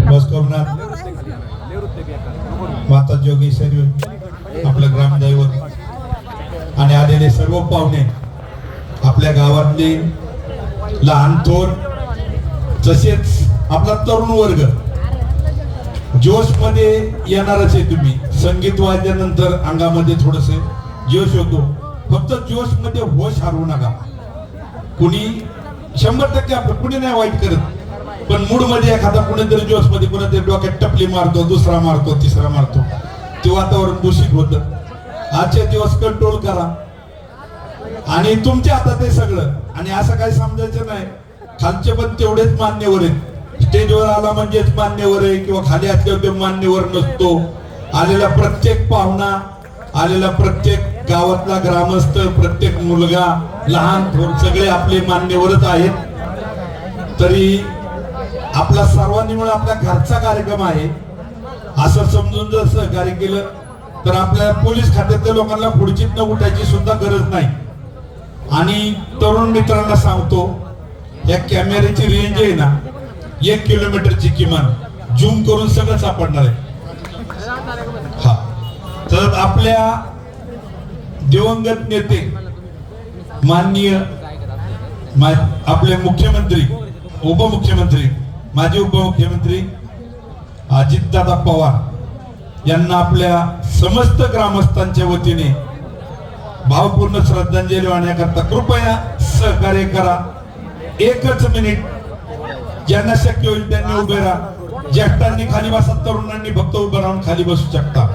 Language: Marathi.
बस करून माता जोगेश्वरी आपलं ग्रामदैवत आणि आलेले सर्व पाहुणे, आपल्या गावातले लहान थोर तसेच आपला तरुण वर्ग, जोश मध्ये येणारच आहे तुम्ही. संगीत वाजल्यानंतर अंगामध्ये थोडस जोश होतो, फक्त जोश मध्ये होश हरवू नका. कुणी 100% आपलं कुणी नाही वाईट करत, पण मूड मध्ये एखादा कुणीतरी जोश मध्ये कुणीतरी डोक्यात टपली मारतो, दुसरा मारतो, तिसरा मारतो, ते वातावरण दूषित होतं. आजचे दिवस कंट्रोल करा आणि तुमच्या हातात आहे सगळं. आणि असं काही समजायचं नाही खालचे पण तेवढेच मान्यवर आहेत. स्टेजवर आला म्हणजेच मान्यवर आहे किंवा खाली असल्यावर ते मान्यवर नसतो. आलेला प्रत्येक पाहुणा, आलेला प्रत्येक गावातला ग्रामस्थ, प्रत्येक मुलगा, लहान थोर सगळे आपले मान्यवरच आहेत. तरी आपला सर्वांनी मिळून आपल्या घरचा कार्यक्रम आहे असं समजून जर सहकार्य केलं तर आपल्या पोलीस खात्यातल्या लोकांना खुर्चीत न उठायची सुद्धा गरज नाही. आणि तरुण मित्रांना सांगतो, या कॅमेऱ्याची रेंज आहे ना 1 किलोमीटरची किमान, झूम करून सगळं सापडणार आहे. हा, तर आपल्या दिवंगत नेते माननीय आपले मुख्यमंत्री, उपमुख्यमंत्री, माजी उपमुख्यमंत्री अजितदादा पवार यांना आपल्या समस्त ग्रामस्थांच्या वतीने भावपूर्ण श्रद्धांजली वाहण्याकरता कृपया सहकार्य करा. 1 मिनिट, ज्यांना शक्य होईल त्यांनी उभे राहा. ज्येष्ठांनी खाली बसा, तरुणांनी फक्त उभं राहून खाली बसू शकता.